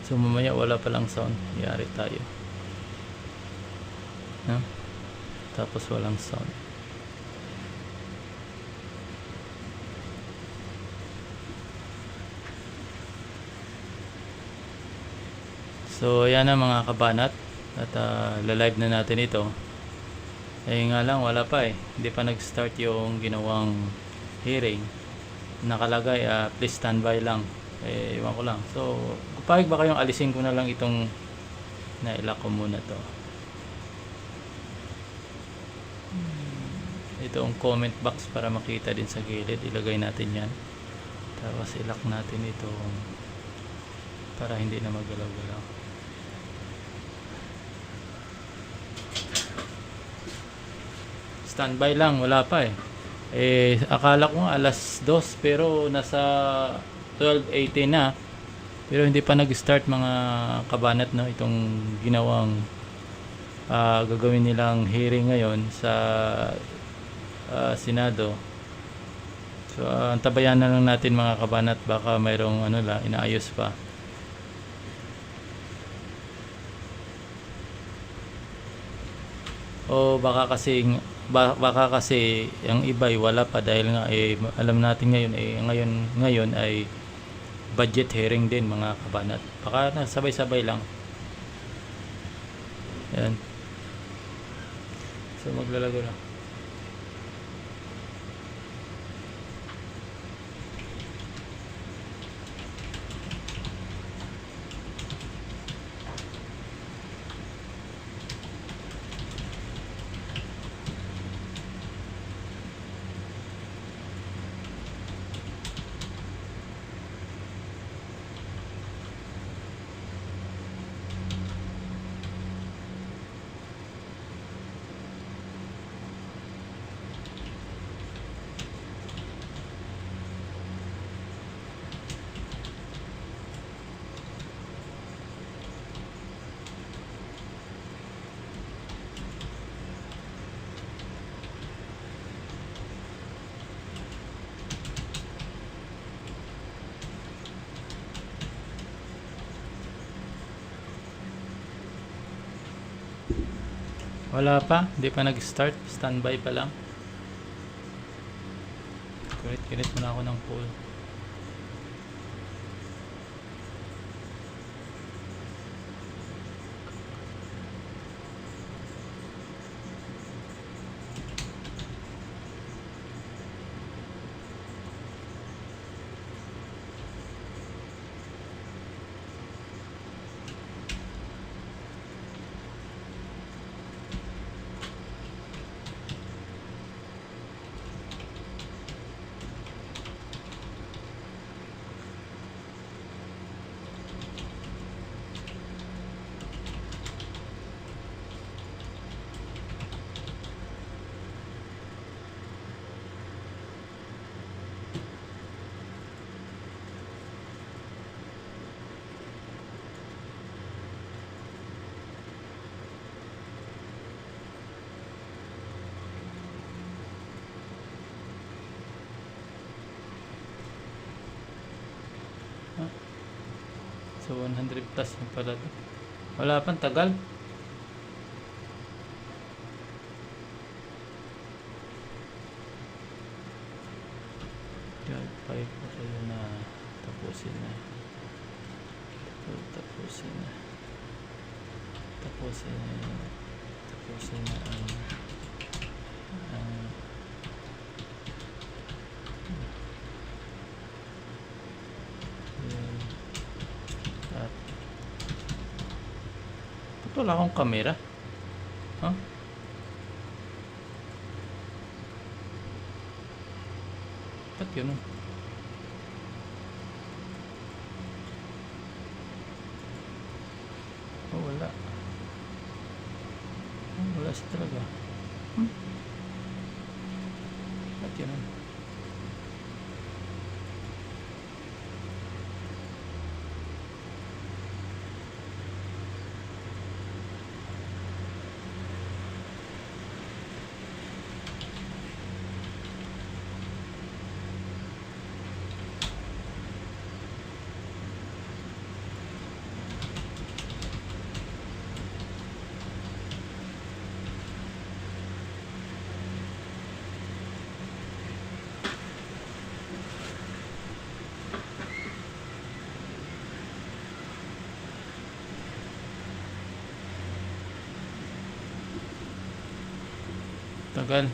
So mamaya wala palang sound, yari tayo, no? Tapos walang sound. So ayan na mga kabanat, at la-live na natin ito. Nga lang wala pa hindi pa nag-start yung ginawang hearing. Nakalagay please standby lang. Iwan ko lang. So kapag ba kayong alisin ko na lang itong nailak ko muna to. Ito ang comment box para makita din sa gilid, ilagay natin yan. Tapos ilak natin ito para hindi na magalaw-galaw. Standby lang, wala pa akala ko nga alas 2 pero nasa 12:18 na, pero hindi pa nag-start mga kabanat, no, itong ginawang gagawin nilang hearing ngayon sa Senado. So antabayan na lang natin mga kabanat, baka mayroong inaayos pa. O baka kasi ang iba wala pa, dahil nga alam natin ngayon ay budget hearing din mga kabanat. Baka sabay-sabay lang. Yan. So maglalago na. Wala pa, hindi pa nag-start, standby pa lang. Kinit muna ako ng poll. So 100 plus na pala to. Wala pang tagal. Five pa kayo na tapusin na. Tapusin na wala akong camera. Ba't yun? Wala. Wala siya talaga. Ba't yun? Tagal.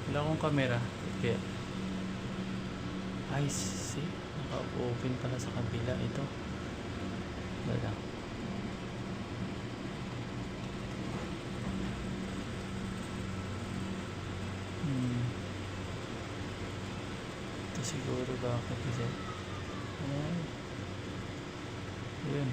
Wala akong camera. Kaya I see. Naka-open pala sa kabila ito. Wala. Ito siguro bakit kasi. Ay. Yun.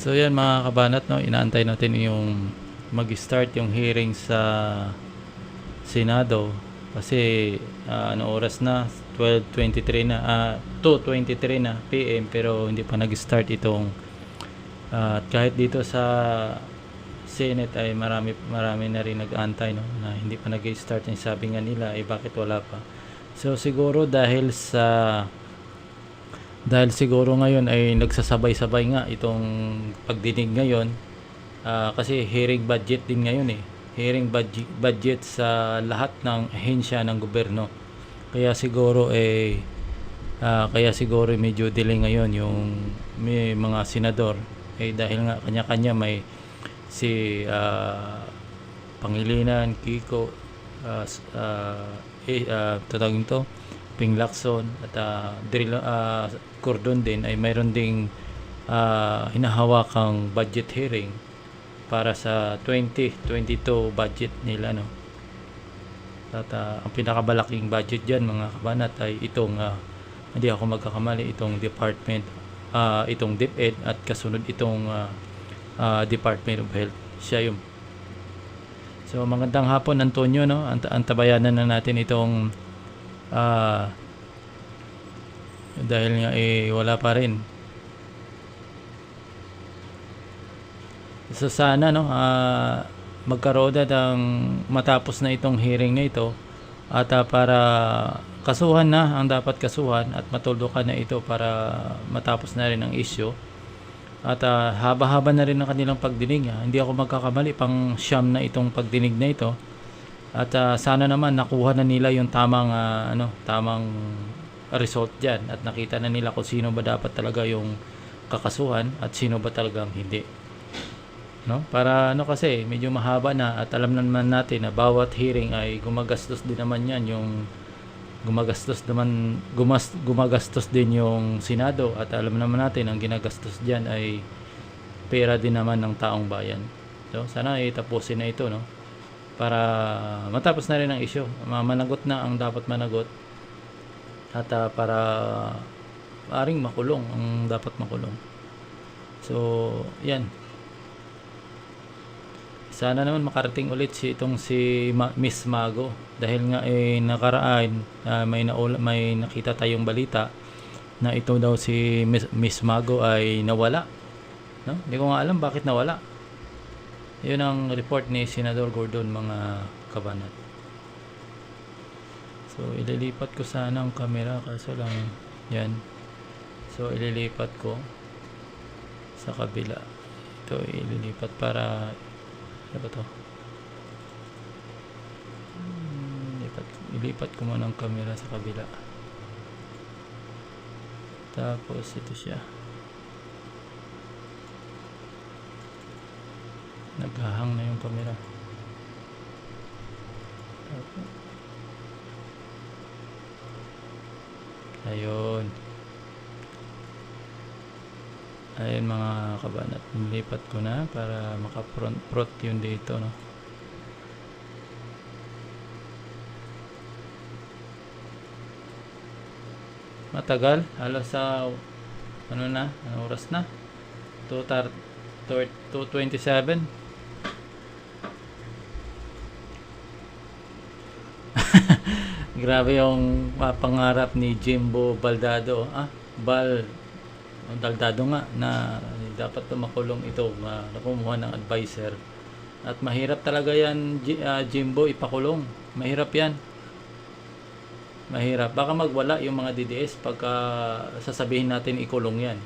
So yan mga kabanat, no, inaantay natin yung mag-start yung hearing sa Senado kasi ano oras na 12:23 na 2:23 na PM pero hindi pa nag-start itong at kahit dito sa Senate ay marami na rin nag-aantay, no, na hindi pa nag-start yung sabi nga nila bakit wala pa. So siguro dahil siguro ngayon ay nagsasabay-sabay nga itong pagdinig ngayon kasi hearing budget din ngayon hearing budget sa lahat ng ahensya ng gobyerno, kaya siguro medyo delay ngayon yung may mga senador dahil nga kanya-kanya may si Pangilinan, Kiko, tatawagin to Ping Lacson at Cordon din ay mayroon ding hinahawakang budget hearing para sa 2022 budget nila, no. At ang pinakamalaking budget diyan mga kabanat ay itong hindi ako magkakamali itong department itong DepEd at kasunod itong Department of Health. Siya yung so magandang hapon Antonio, no. Antabayanan na natin itong dahil nga wala pa rin. So sana, no, magkaroon na ng matapos na itong hearing na ito at para kasuhan na ang dapat kasuhan at matuldukan na ito para matapos na rin ang issue at haba-haba na rin ang kanilang pagdinig. Hindi ako magkakamali, pang siyam na itong pagdinig na ito at sana naman nakuha na nila yung tamang result dyan at nakita na nila kung sino ba dapat talaga yung kakasuhan at sino ba talagang hindi, no? Para kasi medyo mahaba na at alam naman natin na bawat hearing ay gumagastos din naman yan yung gumagastos din yung Senado at alam naman natin ang ginagastos dyan ay pera din naman ng taong bayan. So sana tapusin na ito, no, para matapos na rin ang issue, managot na ang dapat managot at para aring makulong ang dapat makulong. So yan, sana naman makarating ulit si Miss Mago dahil nga nakaraan may nakita tayong balita na ito daw si Miss Mago ay nawala, no? Hindi ko nga alam bakit nawala. Yun ang report ni Senador Gordon mga kabanat. So ililipat ko sana ang camera kaso lang yan. So ililipat ko sa kabila. Ito ililipat para ano ba to? Ilipat ko muna ang camera sa kabila. Tapos ito siya. Naghahang na yung camera. Tapos ayun mga kabanat, nilipat ko na para maka-front yun dito, no. Matagal, halos sa anong oras na 2:27. Grabe yung pangarap ni Jimbo Baldado. Daldado nga na dapat makulong ito, kumuha ng advisor. At mahirap talaga yan, Jimbo, ipakulong. Mahirap yan. mahirap. Baka magwala yung mga DDS pagka sasabihin natin ikulong yan.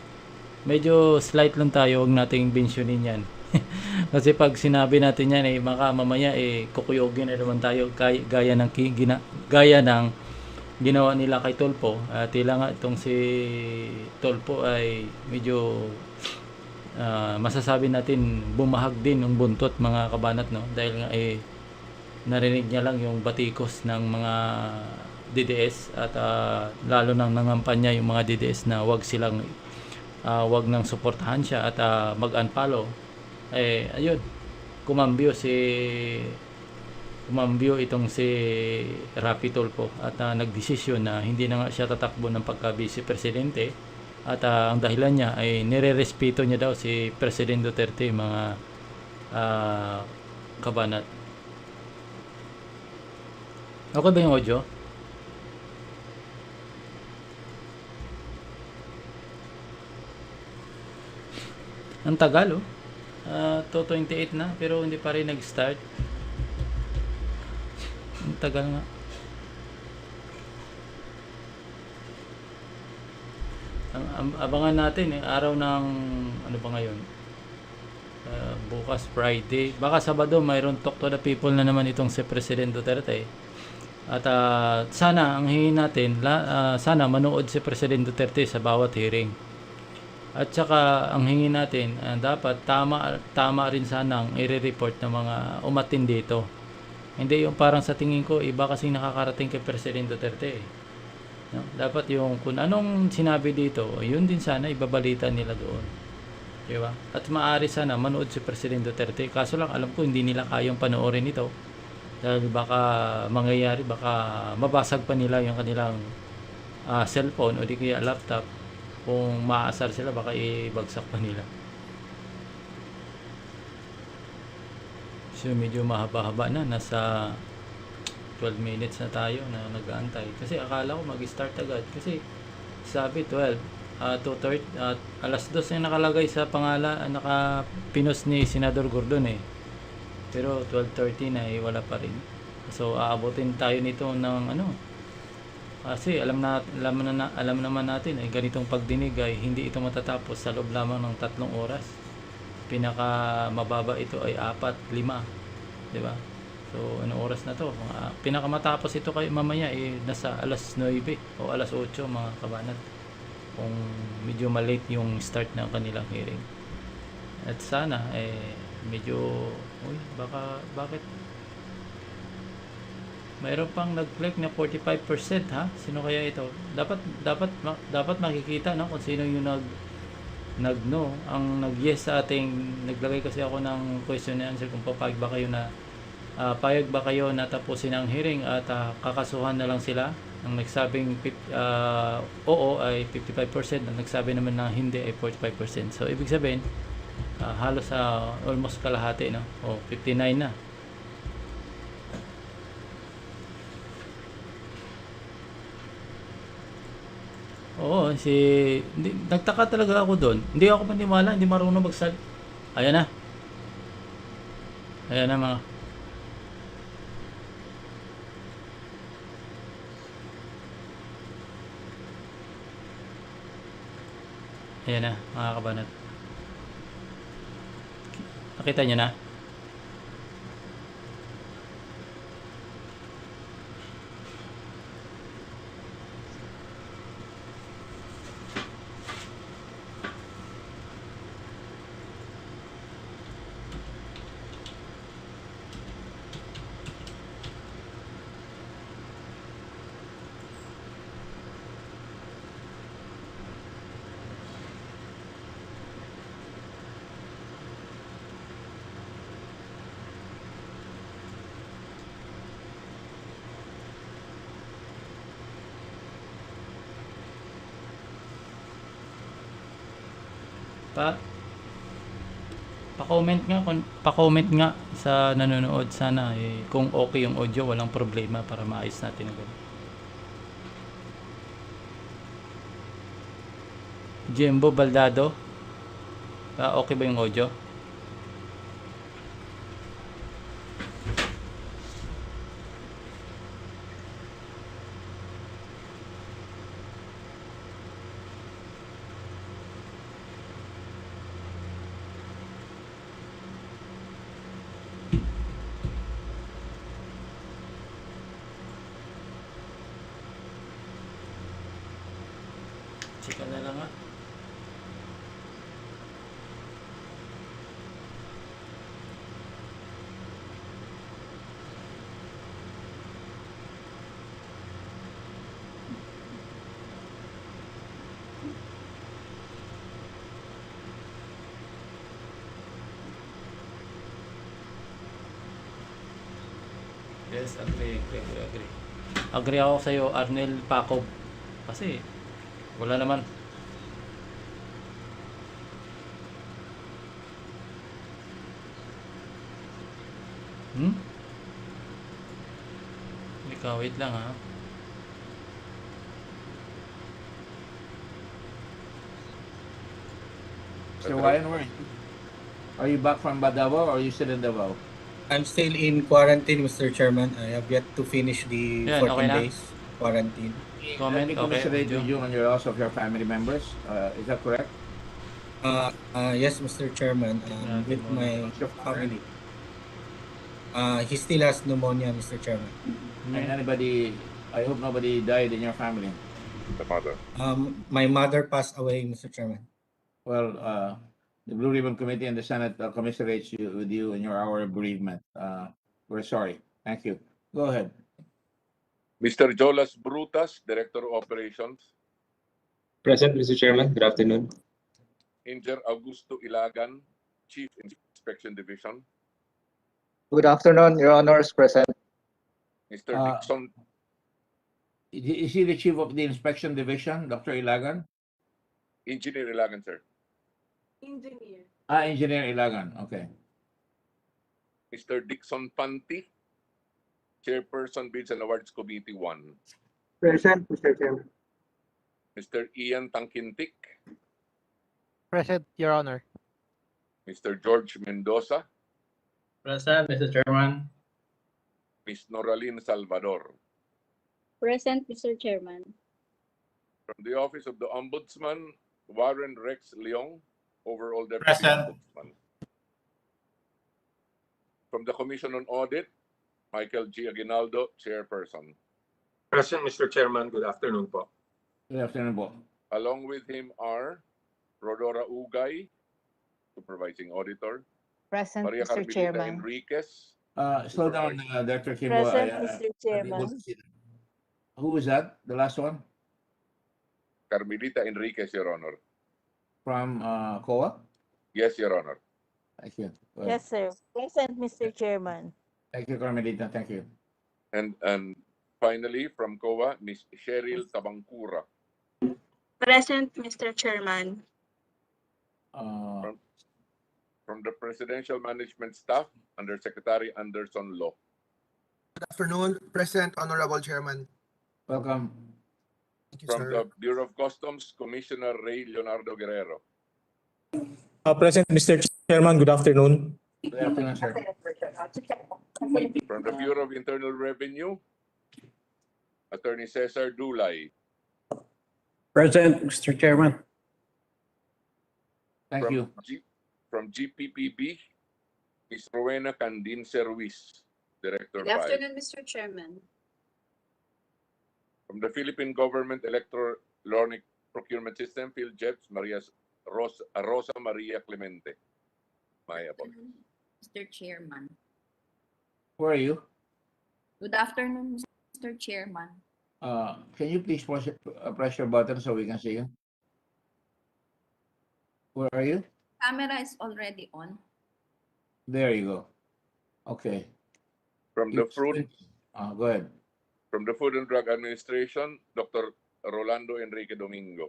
Medyo slight lang tayo, huwag nating bensyonin yan. Kasi pag sinabi natin yan, baka mamaya kukuyogin na naman tayo gaya ng ginawa nila kay Tulfo. Tila nga itong si Tulfo ay medyo masasabi natin bumahag din ng buntot, mga kabanat, no? Dahil nga narinig niya lang yung batikos ng mga DDS at lalo nang nangampanya yung mga DDS na wag nang suportahan siya at mag-unfollow. Ayun, kumambyo itong si Rapi Tulfo at nagdesisyon na hindi na nga siya tatakbo ng pagka-vice presidente at ang dahilan niya ay nirerespeto niya daw si President Duterte, mga kabanat. Okay ba yung audio? Ang tagal, 2:28 na pero hindi pa rin nag-start. Ang tagal nga. Abangan natin araw ng ano ba ngayon? Bukas Friday. Baka Sabado mayroon talk to the people na naman itong si President Duterte. At sana ang hingin natin, sana manood si President Duterte sa bawat hearing. At saka ang hingin natin, dapat tama rin sanang i-report ng mga umatin dito. Hindi yung parang sa tingin ko iba kasing nakakarating kay President Duterte. No? Dapat yung kung anong sinabi dito, yun din sana ibabalita nila doon. Diba? At maaari sana manood si President Duterte. Kaso lang alam ko hindi nila kayang panoorin ito. Dahil baka mangyayari, baka mabasag pa nila yung kanilang cellphone o di kaya laptop. Kung maasar sila, baka ibagsak pa nila. So medyo mahaba-haba na, nasa 12 minutes na tayo na nag-aantay. Kasi akala ko mag-start agad. Kasi sabi 12, 2:30, alas 2 na nakalagay sa pangalan, nakapinos ni Senador Gordon Pero 12:30 na wala pa rin. So aabutin tayo nito ng kasi alam naman natin ganitong pagdinig ay hindi ito matatapos sa loob lamang ng 3 oras. Pinaka mababa ito ay 4-5, di ba? So anong oras na to? Pinaka matapos ito kay mamaya nasa alas 9 o alas 8, mga kabanat. Kung medyo malate yung start ng kanilang hearing. At sana medyo bakit mayroon pang nag-click na 45%, ha? Sino kaya ito? Dapat makikita, no, kung sino yung nag-no. Ang nag-yes sa ating, naglagay kasi ako ng question and answer kung payag ba kayo na tapusin ang hearing at kakasuhan na lang sila. Ang nagsabing oo ay 55%, ang nagsabi naman na hindi ay 45%. So ibig sabihin halos almost kalahati, no? 59 na. Oo, nagtaka talaga ako doon. Hindi ako maniwala, hindi marunong Ayan na. Ayan na, mga. Ayan na, mga kabanat. Nakita nyo na? Pa-comment nga sa nanonood, sana kung okay yung audio, walang problema para maayos natin agad. Jembo Baldado, okay ba yung audio? Yes, agree. Agree ako sa'yo, Arnel Pacob. Kasi, wala naman. Ikaw, wait lang ha. Mr. Ryan, where are you? Are you back from Davao or are you still in Davao? I'm still in quarantine, Mr. Chairman. I have yet to finish the Yan, 14 okay na? days quarantine. Comment, Let me okay, commiserate video. with you on your loss of your family members. Is that correct? Yes, Mr. Chairman. Yan, With muna. my How's your father? family. He still has pneumonia, Mr. Chairman. And anybody, I hope nobody died in your family. The mother. My mother passed away, Mr. Chairman. Well, the Blue Ribbon Committee and the Senate commiserates with you in your hour of bereavement. We're sorry. Thank you. Go ahead. Mr. Jolas Brutas, Director of Operations. Present, Mr. Chairman. Good afternoon. Engineer Augusto Ilagan, Chief Inspection Division. Good afternoon, Your Honors, present. Mr. Uh, Dixon, Is he the chief of the inspection division, Dr. Ilagan? Engineer Ilagan, sir. Engineer Ilagan. Okay. Mr. Dixon Panti, Chairperson Bids and Awards Committee 1. Present, Mr. Chairman. Mr. Ian Tangkintik, Present, Your Honor. Mr. George Mendoza, Present, Mr. Chairman. Ms. Noraline Salvador. Present, Mr. Chairman. From the Office of the Ombudsman, Warren Rex Leong, Overall Deputy Present. Ombudsman. From the Commission on Audit, Michael G. Aguinaldo, Chairperson. Present, Mr. Chairman. Good afternoon po. Good afternoon, po. Along with him are Rodora Ugay, Supervising Auditor, Present, Maria Mr. Carmelita Chairman. Enriquez, Slow down, Director Kimbo. Present, I'm Mr. able Chairman. to see that. Who was that? The last one? Carmelita Enriquez, Your Honor. From COA? Yes, Your Honor. Thank you. Go ahead. Yes, sir. Present, Mr. Chairman. Thank you, Carmelita. Thank you. And finally, from COA, Ms. Cheryl Tabangkura. Present, Mr. Chairman. Uh, From the Presidential Management Staff, under Secretary Anderson Law. Good afternoon, Present, Honorable Chairman. Welcome. Thank you, From sir. the Bureau of Customs, Commissioner Ray Leonardo Guerrero. Present, Mr. Chairman. Good afternoon. Good afternoon, sir. From the Bureau of Internal Revenue, Attorney Cesar Dulay. Present, Mr. Chairman. Thank From you. From GPPB, Ms. Rowena Candince Ruiz, Director Good 5. afternoon, Mr. Chairman. From the Philippine Government Electronic Procurement System, PhilJEPS, Rosa Maria Clemente. My apologies. Mr. Chairman. Where are you? Good afternoon, Mr. Chairman. Can you please press your button so we can see you? Where are you? Camera is already on. There you go. Okay. From the Food Go ahead. From the Food and Drug Administration, Dr. Rolando Enrique Domingo.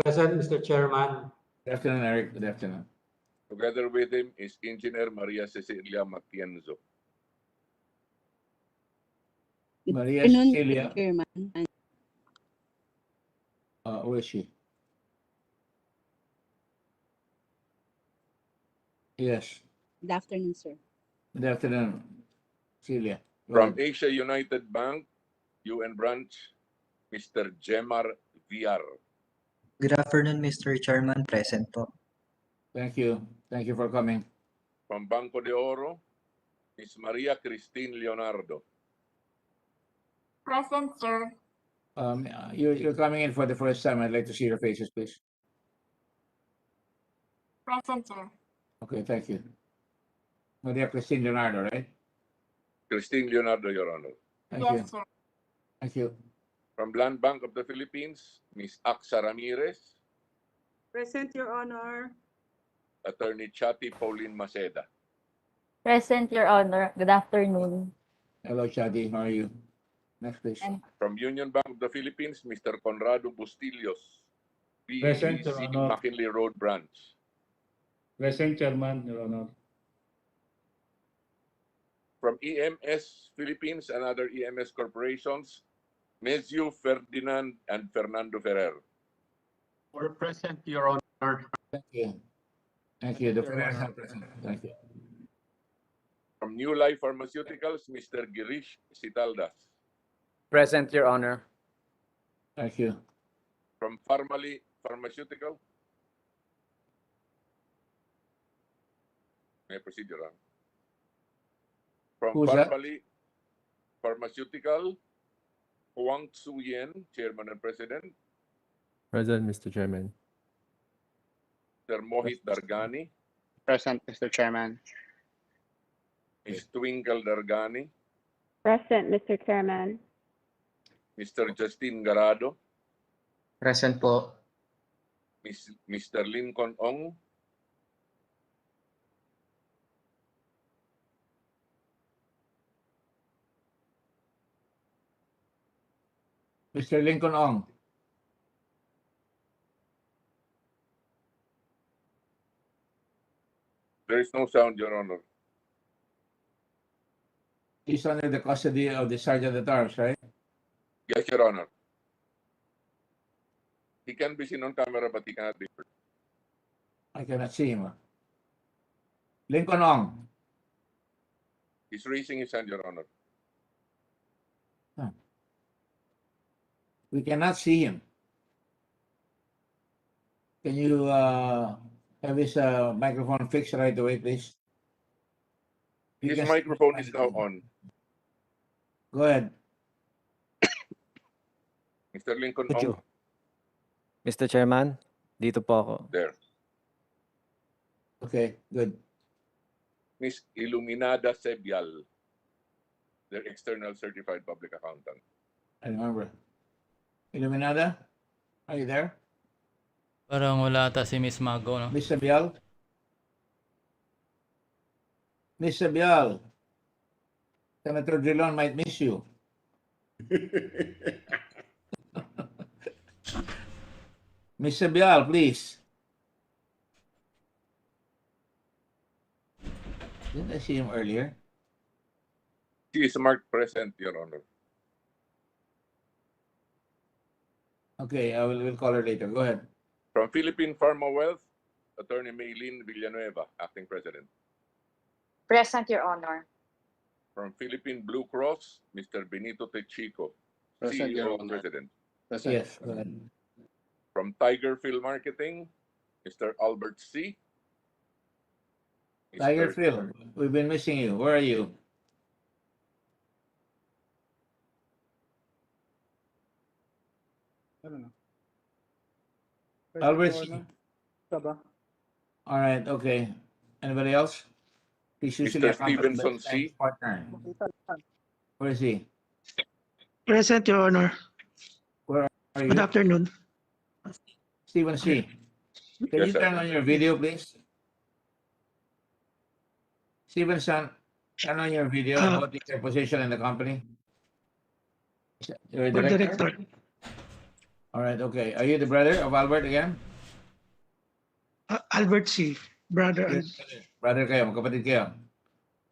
Present, Mr. Chairman. Good afternoon, Eric. Good afternoon. Together with him is Engineer Maria Cecilia Matienzo. Maria Afternoon, Cecilia. Mr. Chairman. Where is she? Yes. Good afternoon, sir. Good afternoon, Celia. Go From ahead. Asia United Bank, UN Branch, Mr. Jemar Villar. Good afternoon, Mr. Chairman. Present po. Thank you. Thank you for coming. From Banco de Oro, Ms. Maria Christine Leonardo. Present, sir. You're coming in for the first time. I'd like to see your faces, please. Present, sir. Okay, thank you. Maria Christine Leonardo, right? Christine Leonardo, Your Honor. Thank you. sir. Thank you. From Land Bank of the Philippines, Ms. Aksa Ramirez. Present, Your Honor. Attorney Chati Pauline Maceda. Present, Your Honor. Good afternoon. Hello, Shadi. How are you? Next, please. From Union Bank of the Philippines, Mr. Conrado Bustillos, Present, Your PBC Honor. McKinley Road Branch. Present, Chairman, Your Honor. From EMS Philippines and other EMS corporations, Mezio Ferdinand and Fernando Ferrer. For present, Your Honor. Thank you. Thank you. The Your Ferrers Honor. are present. Thank you. From New Life Pharmaceuticals, Mr. Girish Sitaldas. Present, Your Honor. Thank you. From Pharmally Pharmaceutical, may I proceed, Your Honor? From Who's that? Pharmally Pharmaceutical, Huang Tzu-Yen, Chairman and President. Present, Mr. Chairman. Mr. Mohit Dargani, Present, Mr. Chairman. Ms. Twinkle Dargani, Present, Mr. Chairman. Mr. Justin Garado, Present po. Mr. Lincoln Ong, Mr. Lincoln Ong. there is no sound, Your Honor. He's under the custody of the Sergeant at Arms, right? Yes, Your Honor. He can be seen on camera, but he cannot be heard. I cannot see him. Lincoln Ong. He's raising his hand, Your Honor. We cannot see him. Can you have his microphone fixed right away, please? You His can- microphone is now on. Go ahead. Mr. Lincoln Thank you. Ong, Mr. Chairman, dito po ako. there. Okay, good. Ms. Iluminada Sebial, their external certified public accountant. I remember. Iluminada, are you there? Parang wala ata si Miss Mago, no? Miss Sabial? Miss Sabial, Senator Drilon might miss you. Miss Sabial, please. Didn't I see him earlier? She is marked present, Your Honor. Okay, we'll call her later. Go ahead. From Philippine Pharma Wealth, Attorney Maylene Villanueva, Acting President. Present, Your Honor. From Philippine Blue Cross, Mr. Benito Techico, Present, Your CEO and Honor. President. Present. Yes, go ahead. From Tiger Field Marketing, Mr. Albert C. Tiger Mr. Phil, we've been missing you. Where are you? I don't know. Albert C. All right, okay. Anybody else? He's usually Mr. accompanied by Stevenson his C. partner. Where is he? Present, Your Honor. Where are Good you? afternoon. Stephen C. Can Yes, you sir. turn on your video, please? Stevenson, turn on your video and what is your position in the company? You're a For director? Director. All right, okay. Are you the brother of Albert again? Albert C. Brother. Brother kayo, magkapatid kayo.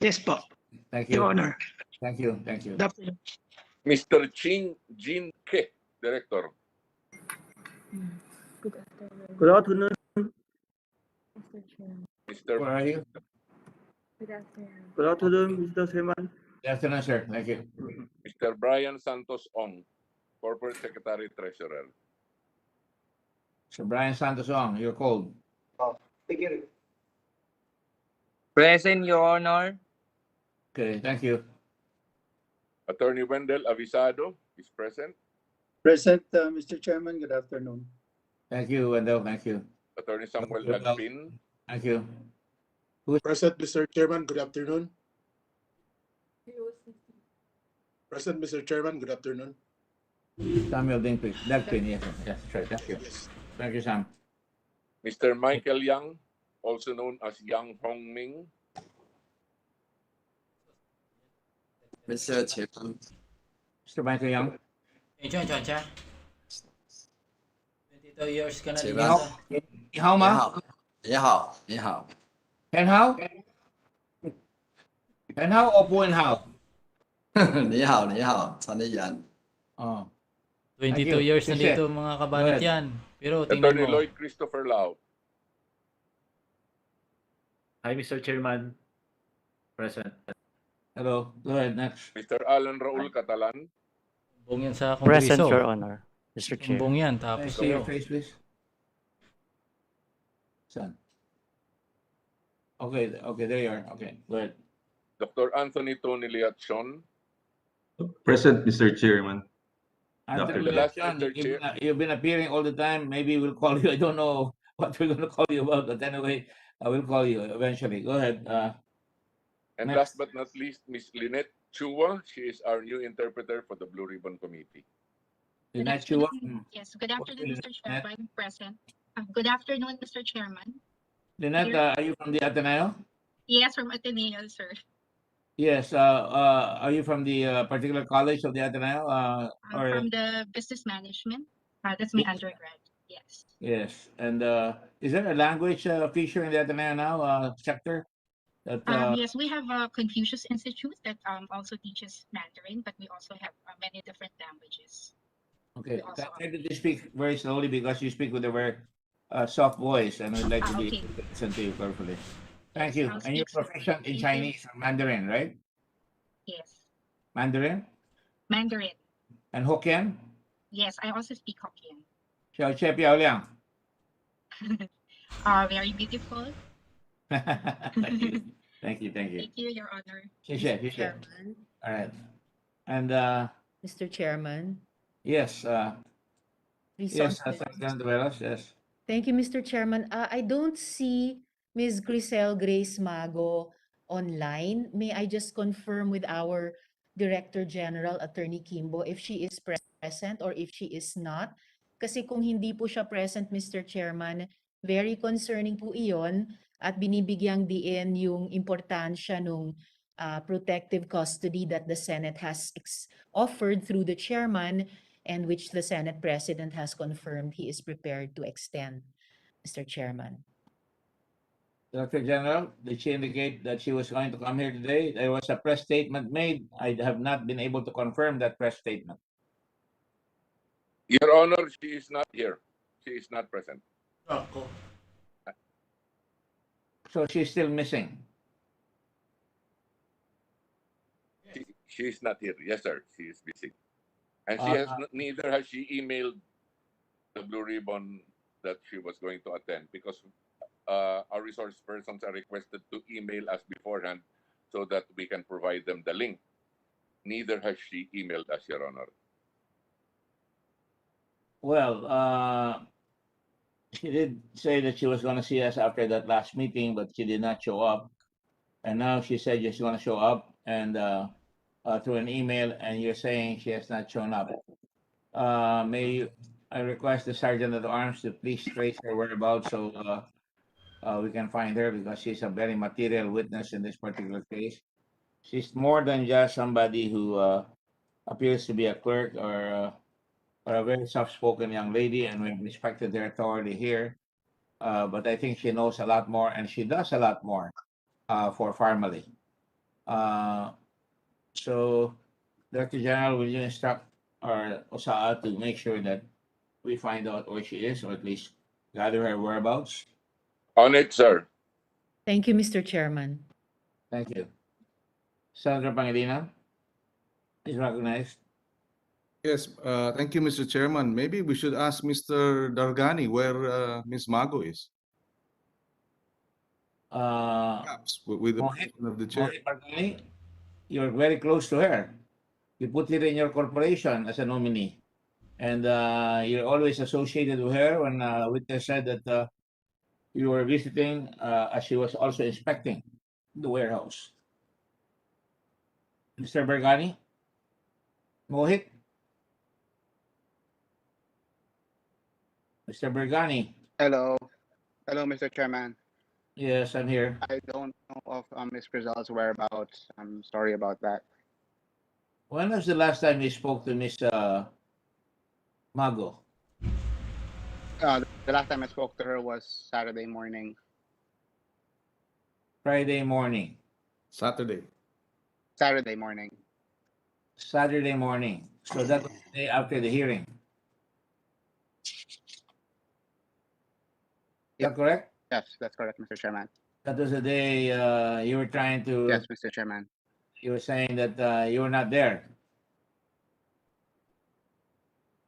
Yes po, Thank Your you. Honor. Thank you. Thank you. Good afternoon. Mr. Jin Ke, Director. Good afternoon. Mr. Where are you? Good afternoon, Mr. Chairman. Good afternoon, sir. Thank you. Mr. Brian Santos Ong, Corporate Secretary Treasurer. So Brian Santos Ong, you're cold. Present, Your Honor. Okay, thank you. Attorney Wendell Avisado is present. Present, Mr. Chairman. Good afternoon. Thank you, Wendell. Thank you. Attorney Samuel Welcome. Agpin. Thank you. Present, Mr. Chairman. Good afternoon. Present, Mr. Chairman. Good afternoon. Samuel Dingpin. Dagpin, yes. Yes, that's right. Thank you. Thank you, Sam. Mr. Michael Yang, also known as Yang Hongming. Mr. Chairman. Mr. Michael Young. 22 years ka na din 你好 yata. 你好吗？你好，你好。很好，很好，我不很好。你好，你好，陈立言。哦， 22 you. years na Appreciate. dito mga kabanat Go yan. Pero tingnan Attorney mo, Lloyd Christopher Lau. Hi, Mr. Chairman. Present. Hello. Go ahead. Next. Mr. Alan Raul Catalan. sumbong yan sa Present, Kongreso. Your Honor. Mr. Chair. Sumbong yan, Can I tapos see your kayo. face, please? Son. Okay. Okay. There you are. Okay. Go ahead. Dr. Anthony Tony Liatchon. Present, Mr. Chairman. Anthony the last John, Mr. Chair. you've been appearing all the time. Maybe we'll call you. I don't know what we're going to call you about, but anyway, I will call you eventually. Go ahead. And Next. last but not least, Ms. Lynette Chua. She is our new interpreter for the Blue Ribbon Committee. Lynette Chua. Yes, good afternoon, Lynette. Mr. Chairman. Present. Good afternoon, Mr. Chairman. Lynette, are you from the Ateneo? Yes, from Ateneo, sir. Yes. Are you from the particular college of the Ateneo? Or From the business management. That's my undergrad. Yes. yes. And is there a language feature in the Ateneo now sector? That Yes, we have a Confucius Institute that also teaches Mandarin, but we also have many different languages. okay. we also Try to speak very slowly because you speak with a very soft voice, and we'd like to be okay. able to listen to you carefully. Thank Yes, you. I'll And you're speak slowly. proficient in Thank you. Chinese or Mandarin, right? Yes. Mandarin Mandarin. and Hokkien. Yes, I also speak Hokkien. 小切漂亮。 Very beautiful. Thank you. Thank you. Thank you. Thank you, Your Honor. 谢谢，谢谢。 Chairman, All right. And Mr. Chairman, yes, yes, resources. Senator Velas, yes. Thank you, Mr. Chairman. I don't see Ms. Grisel Grace Mago online. May I just confirm with our Director General, Attorney Kimbo, if she is present or if she is not? Kasi kung hindi po siya present, Mr. Chairman, very concerning po iyon at binibigyang diin yung importansya nung protective custody that the Senate has offered through the chairman and which the Senate President has confirmed he is prepared to extend, Mr. Chairman. Director General, did she indicate that she was going to come here today? There was a press statement made. I have not been able to confirm that press statement. Your Honor, she is not here. She is not present. Ako. So she's still missing. She is not here. Yes, sir. She is busy. And she has neither has she emailed the Blue Ribbon that she was going to attend because our resource persons are requested to email us beforehand so that we can provide them the link. Neither has she emailed us, Your Honor. Well, she did say that she was going to see us after that last meeting, but she did not show up. And now she said she's going to show up and through an email, and you're saying she has not shown up. May I request the Sergeant at Arms to please trace her whereabouts so we can find her because she's a very material witness in this particular case. She's more than just somebody who appears to be a clerk or a very soft-spoken young lady, and we've respected her authority here. But I think she knows a lot more, and she does a lot more for Farmally. So, Director General, will you instruct our OSAA to make sure that we find out where she is, or at least gather her whereabouts? On it, sir. Thank you, Mr. Chairman. Thank you. Senator Pangilinan is recognized. Yes, thank you, Mr. Chairman. Maybe we should ask Mr. Dargani where Ms. Mago is. Perhaps with the permission of the chair. Mohit Pagdinig, you're very close to her. You put her in your corporation as a nominee. And you're always associated with her when witness said that you were visiting as she was also inspecting the warehouse. Mr. Bergani? Mohit? Mr. Bergani? Hello. Hello, Mr. Chairman. Yes, I'm here. I don't know of Ms. Grizel's whereabouts. I'm sorry about that. When was the last time you spoke to Miss Mago? The last time I spoke to her was Saturday morning. Friday morning. Saturday. Saturday morning. Saturday morning. So that was the day after the hearing. Is that correct? Yes, that's correct, Mr. Chairman. That was the day you were trying to. Yes, Mr. Chairman. You were saying that you were not there.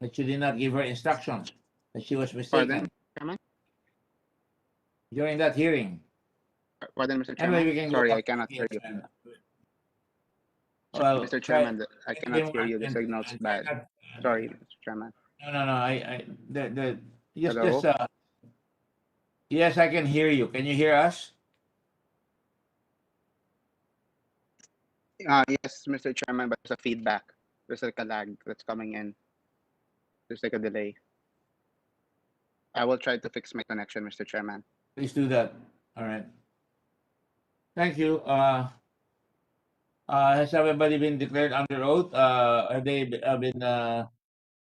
That you did not give her instructions. That she was mistaken. Pardon, Chairman? During that hearing. Pardon, Mr. Anyway, Chairman. we can go Sorry, back I to cannot the hear you. agenda. Well, Mr. Chairman, I cannot hear you. The and- signal's and bad. try not- Sorry, Mr. Chairman. No. Hello? Yes, I can hear you. Can you hear us? Yes, Mr. Chairman, but there's a feedback. There's like a lag that's coming in. There's like a delay. I will try to fix my connection, Mr. Chairman. Please do that. All right. Thank you. Has everybody been declared under oath? Have they been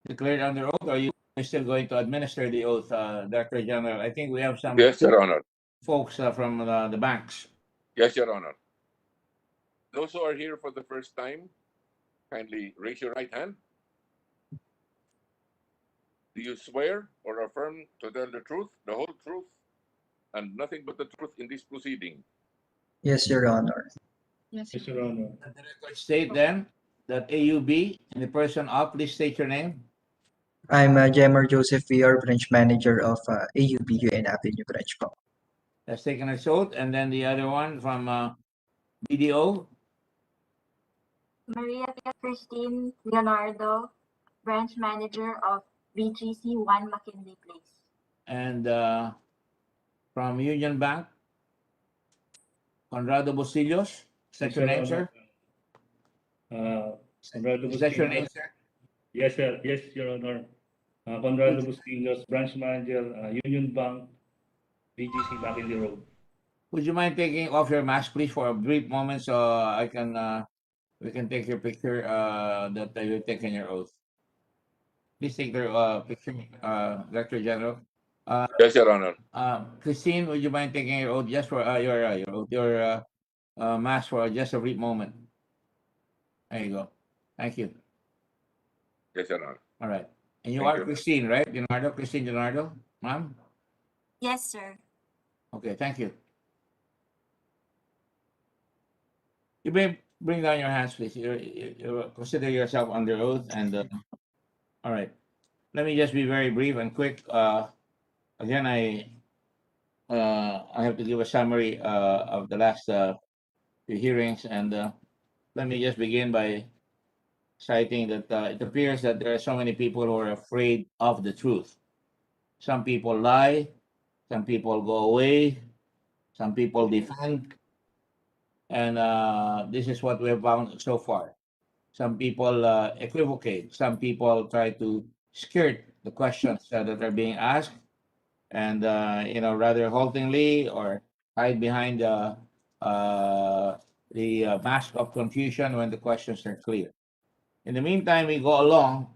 declared under oath? Or are you still going to administer the oath, Director General? I think we have some Yes, Your Honor. folks from the banks. Yes, Your Honor. Those who are here for the first time, kindly raise your right hand. Do you swear or affirm to tell the truth, the whole truth, and nothing but the truth in this proceeding? Yes, Your Honor. Yes, Yes, Your Honor. The record state then that AUB, in the person of, please state your name. I'm Jemar Joseph VR, branch manager of AUB UN Avenue branch po. Has taken its oath. And then the other one from BDO. Maria Christine Leonardo, branch manager of BGC 1 McKinley Place. And from Union Bank, Conrado Bustillos. Is that your name, sir? Conrado Is that your name, Bustillos. sir? Yes, sir. Yes, Your Honor. Conrado Bustillos, branch manager, Union Bank, BGC Mackenzie Road. Would you mind taking off your mask, please, for a brief moment, so I can we can take your picture that you've taken your oath. Please take their picture, Director General. Yes, Your Honor. Christine, would you mind taking your oath just for your mask for just a brief moment? There you go. Thank you. Yes, Your Honor. All right. And you Thank are you. Christine, right? Leonardo, Christine Leonardo, ma'am? Yes, sir. Okay, thank you. You may bring down your hands, please. You consider yourself under oath, and all right. Let me just be very brief and quick. Again, I have to give a summary of the last few hearings, and let me just begin by citing that it appears that there are so many people who are afraid of the truth. Some people lie, some people go away, some people defend, and this is what we have found so far. Some people equivocate, some people try to skirt the questions that are being asked, and rather haltingly or hide behind the mask of confusion when the questions are clear. In the meantime, we go along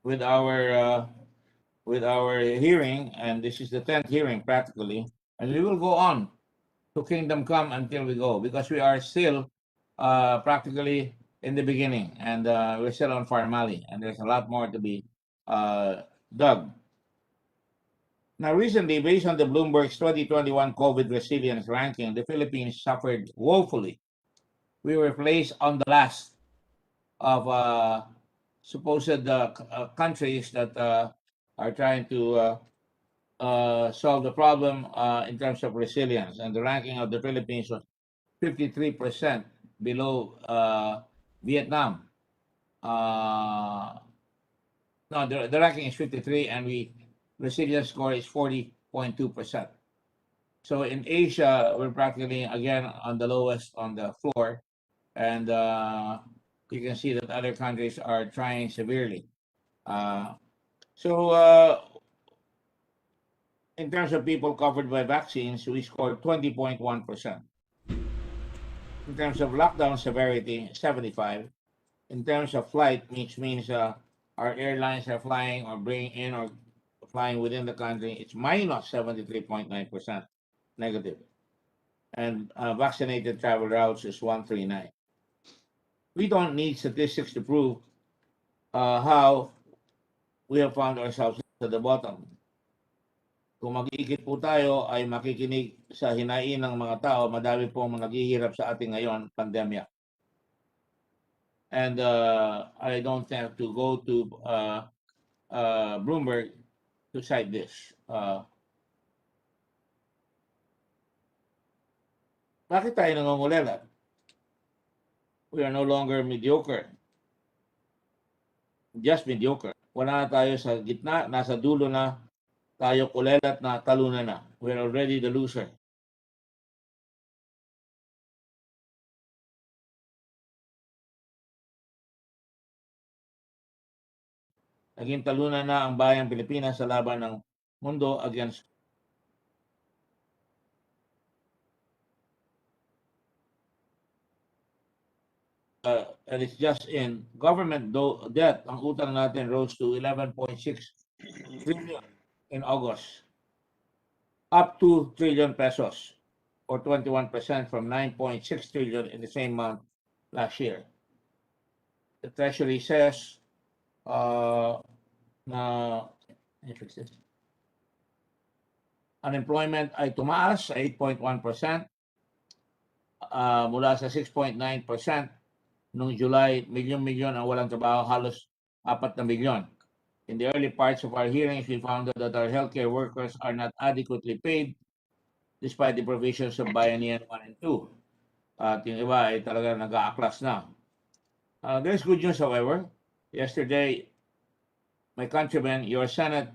with our hearing, and this is the 10th hearing practically, and we will go on to Kingdom Come until we go, because we are still practically in the beginning, and we're still on Farmali, and there's a lot more to be dug. Now, recently, based on the Bloomberg's 2021 COVID resilience ranking, the Philippines suffered woefully. We were placed on the last of supposed countries that are trying to solve the problem in terms of resilience. And the ranking of the Philippines was 53% below Vietnam. No, the ranking is 53, and resilience score is 40.2%. So in Asia, we're practically again on the lowest on the floor, and you can see that other countries are trying severely. In terms of people covered by vaccines, we scored 20.1%. In terms of lockdown severity, 75. in terms of flight, which means our airlines are flying or bringing in or flying within the country, it's minus 73.9% negative. And vaccinated travel routes is 139. We don't need statistics to prove how we have found ourselves at the bottom. Kung mag-iikit po tayo ay makikinig sa hinain ng mga tao, madami pong naghihirap sa ating ngayon, pandemya. And I don't have to go to Bloomberg to cite this. Bakit tayo nangungulelat? We are no longer mediocre. Just mediocre. Wala na tayo sa gitna, nasa dulo na tayo kulelat na talunan na. We're already the loser. Naging talunan na ang bayang Pilipinas sa laban ng mundo against and it's just in government debt, ang utang natin rose to 11.6 trillion in August, up to trillion pesos, or 21% from 9.6 trillion in the same month last year. The Treasury says na unemployment ay tumaas sa 8.1% mula sa 6.9% noong July. Milyon-milyon ang walang trabaho, halos 4 na milyon. In the early parts of our hearings, we found that our healthcare workers are not adequately paid despite the provisions of Bayanihan 1 and 2. At yung iba ay talaga nag-aaklas na. There's good news, however. Yesterday, my countrymen, your Senate,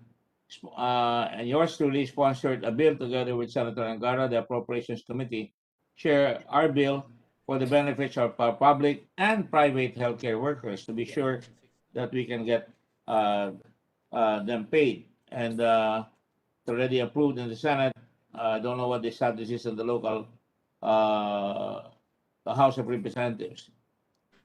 and yours truly sponsored a bill together with Senator Angara, the Appropriations Committee, share our bill for the benefits of our public and private healthcare workers to be sure that we can get them paid. And it's already approved in the Senate. I don't know what the status is in the local the House of Representatives.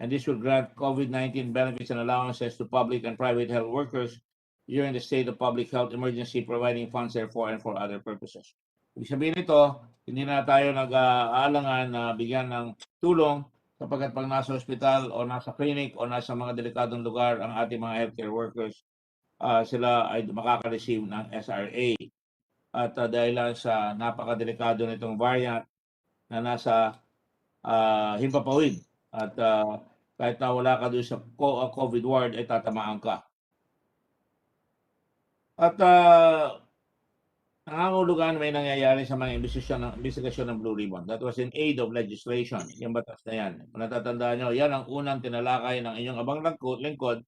And this will grant COVID-19 benefits and allowances to public and private health workers during the state of public health emergency, providing funds therefore and for other purposes. Ibig sabihin nito, hindi na tayo nag-aalangan na bigyan ng tulong sapagkat pag nasa ospital o nasa clinic o nasa mga delikadong lugar ang ating mga healthcare workers, sila ay makaka-receive ng SRA. At dahil sa napakadelikado nitong variant na nasa himpapawid at kahit na wala ka doon sa COVID ward ay tatamaan ka. At nangangulugan may nangyayari sa mga investigasyon ng Blue Ribbon. That was in aid of legislation, yung batas na yan. Kung natatandaan nyo, yan ang unang tinalakay ng inyong abang lingkod,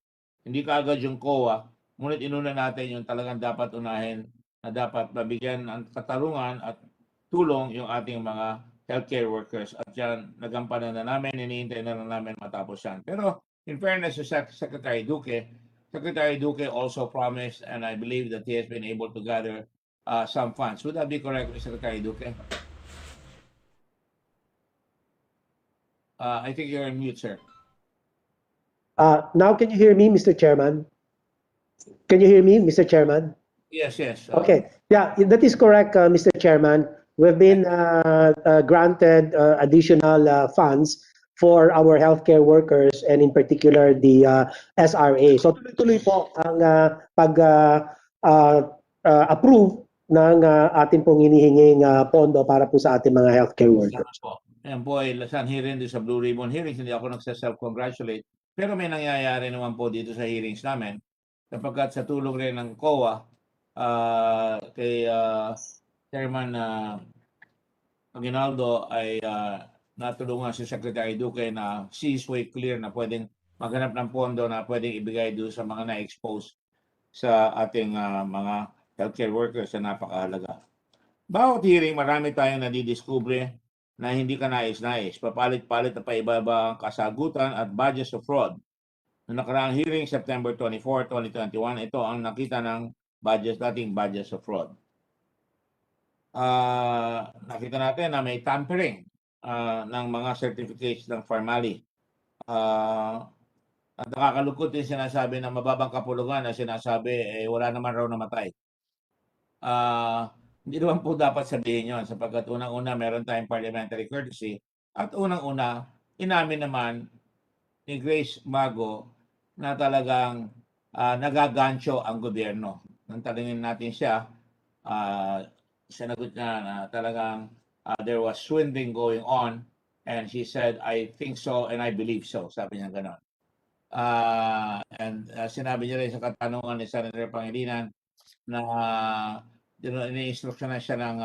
hindi kaagad yung COA, ngunit inuna natin yung talagang dapat unahin na dapat mabigyan ng katarungan at tulong yung ating mga healthcare workers. At yan, nagampanan na namin, iniintay na lang namin matapos yan. Pero in fairness to Secretary Duque also promised, and I believe that he has been able to gather some funds. Would that be correct, Secretary Duque? I think you're on mute, sir. Now can you hear me, Mr. Chairman? Can you hear me, Mr. Chairman? Yes, yes. Okay. Yeah, that is correct, Mr. Chairman. We've been granted additional funds for our healthcare workers and in particular the SRA. So tuloy-tuloy po ang pag-approve ng ating pong hinihinging pondo para po sa ating mga healthcare workers. Yan po ay sanhi rin sa Blue Ribbon hearings. Hindi ako nagsa-self-congratulate. Pero may nangyayari naman po dito sa hearings namin. Sapagkat sa tulong rin ng COA kay Chairman Aguinaldo ay natulungan si Secretary Duque na seaway clear na pwedeng maghanap ng pondo na pwedeng ibigay doon sa mga na-expose sa ating mga healthcare workers na napakahalaga. Bawat hearing, marami tayong nadidiskubre na hindi ka nais-nais. Papalit-palit na paibaba ang kasagutan at badges of fraud. Noong nakaraang hearing, September 24, 2021, ito ang nakita ng dating badges of fraud. Nakita natin na may tampering ng mga certificates ng Pharmally. At nakakalungkot yung sinasabi ng mababang kapulugan na sinasabi, wala naman raw namatay. Hindi naman po dapat sabihin yon sapagkat unang-una meron tayong parliamentary courtesy at unang-una inamin naman ni Grace Mago na talagang nagagancho ang gobyerno. Nang tanungin natin siya, sinagot niya na talagang there was swindling going on and she said, I think so and I believe so. Sabi niya gano'n. And sinabi niya rin sa katanungan ni Senator Pangilinan na ini-instruction na siya ng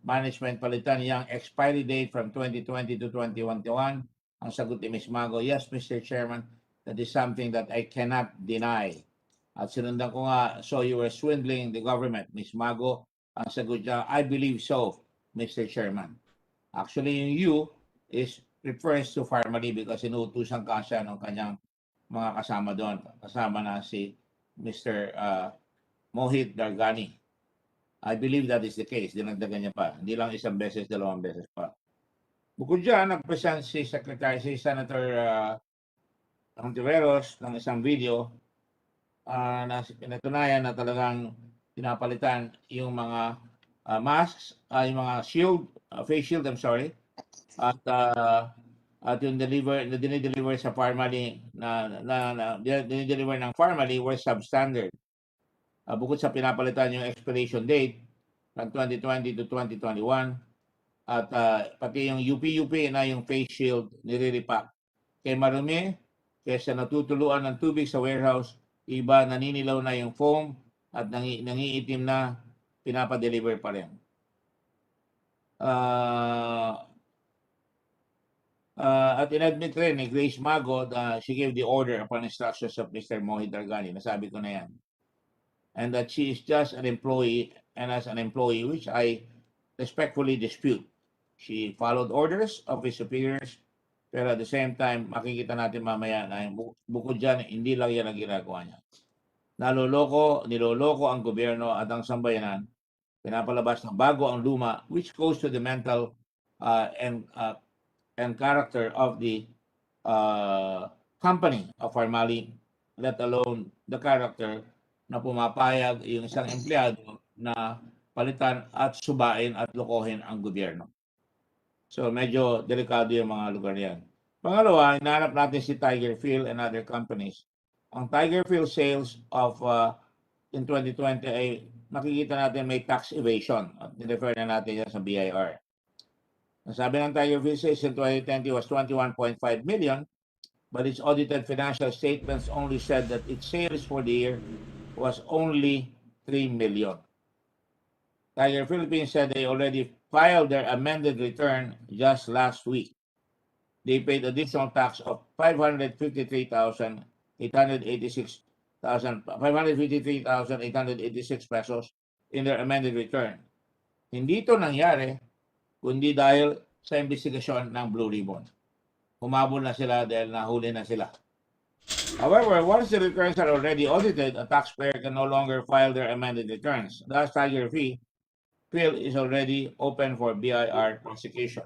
management palitan yung expiry date from 2020 to 2021. Ang sagot ni Ms. Mago, yes, Mr. Chairman, that is something that I cannot deny. At sinundan ko nga, so you were swindling the government, Ms. Mago. Ang sagot niya, I believe so, Mr. Chairman. Actually, yung you is refers to Farmally because inuutusan ka siya ng kanyang mga kasama doon. Kasama na si Mr. Mohit Dargani. I believe that is the case. Dinagdagan niya pa. Hindi lang isang beses, dalawang beses pa. Bukod dyan, nag-present si Senator Ontiveros ng isang video na pinatunayan na talagang pinapalitan yung mga masks, yung mga shield, face shield, I'm sorry, at yung dinideliver sa Farmally dinideliver ng Farmally were substandard. Bukod sa pinapalitan yung expiration date from 2020 to 2021 at pati yung UP na yung face shield niriripak. Kay marumi, kaysa natutuluan ng tubig sa warehouse, iba naninilaw na yung foam at nangiitim na pinapadeliver pa rin. At inadmit rin ni Grace Mago na she gave the order upon instructions of Mr. Mohit Dargani. Nasabi ko na yan. And that she is just an employee, and as an employee, which I respectfully dispute. She followed orders of his superiors, pero at the same time, makikita natin mamaya na bukod dyan, hindi lang yan ang ginagawa niya. Niloloko ang gobyerno at ang sambayanan, pinapalabas ng bago ang luma, which goes to the mental and character of the company of Farmally, let alone the character na pumapayag yung isang empleyado na palitan at subain at lokohin ang gobyerno. So medyo delikado yung mga lugar yan. Pangalawa, hinahanap natin si Tiger Phil and other companies. Ang Tiger Phil sales of in 2020 ay makikita natin may tax evasion at nirefer na natin yan sa BIR. Sabi ng Tiger Phil sales in 2020 was 21.5 million, but its audited financial statements only said that its sales for the year was only 3 million. Tiger Philippines said they already filed their amended return just last week. They paid additional tax of 553,886 pesos in their amended return. Hindi ito nangyari kundi dahil sa investigasyon ng Blue Ribbon. Humabol na sila dahil nahuli na sila. However, once the returns are already audited, a taxpayer can no longer file their amended returns. Thus, Tiger Phil is already open for BIR prosecution.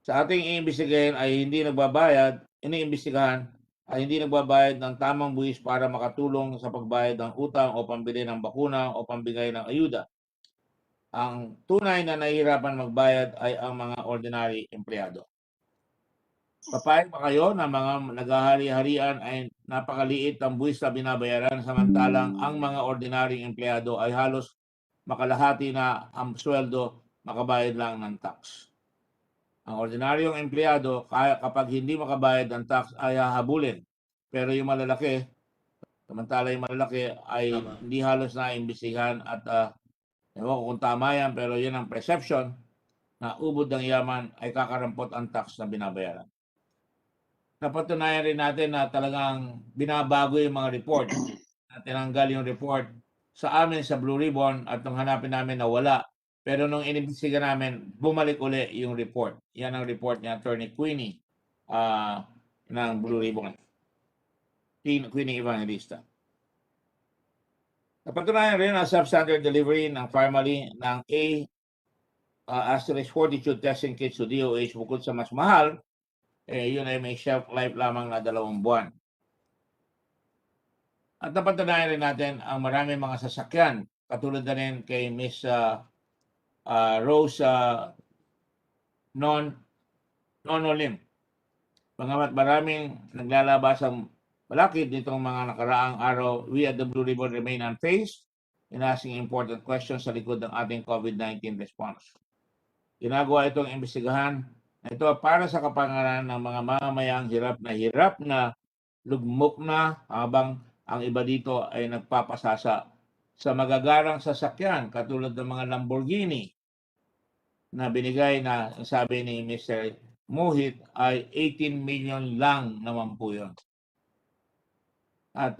Sa ating iimbestigahan ay iniimbestigahan ay hindi nagbabayad ng tamang buwis para makatulong sa pagbayad ng utang o pambili ng bakuna o pambigay ng ayuda. Ang tunay na nahihirapan magbayad ay ang mga ordinary empleyado. Papayag pa kayo na mga naghahari-harian ay napakaliit ang buwis na binabayaran samantalang ang mga ordinaryong empleyado ay halos makalahati na ang sweldo makabayad lang ng tax. Ang ordinaryong empleyado kapag hindi makabayad ng tax ay hahabulin. Pero yung malalaki, samantala yung malalaki ay hindi halos naimbestigahan at ewan ko kung tama yan, pero yun ang perception na ubod ng yaman ay kakarampot ang tax na binabayaran. Napatunayan rin natin na talagang binabago yung mga report. Tinanggal yung report sa amin sa Blue Ribbon at nung hanapin namin na wala. Pero nung inimbestiga namin, bumalik uli yung report. Yan ang report ni Attorney Queenie ng Blue Ribbon. Queenie Evangelista. Napatunayan rin ang substandard delivery ng Farmally ng A** fortitude testing kits to DOH bukod sa mas mahal yun ay may shelf life lamang na 2 buwan. At napatunayan rin natin ang maraming mga sasakyan, katulad na rin kay Miss Rose Nonolim. Pangamat maraming naglalabas ang balakid nitong mga nakaraang araw, we at the Blue Ribbon remain unfazed in asking important questions sa likod ng ating COVID-19 response. Ginagawa itong imbestigahan na ito para sa kapakanan ng mga mamamayang hirap na lugmok na habang ang iba dito ay nagpapasasa sa magagarang sasakyan katulad ng mga Lamborghini na binigay na sabi ni Mr. Mohit ay 18 million lang naman po yun. At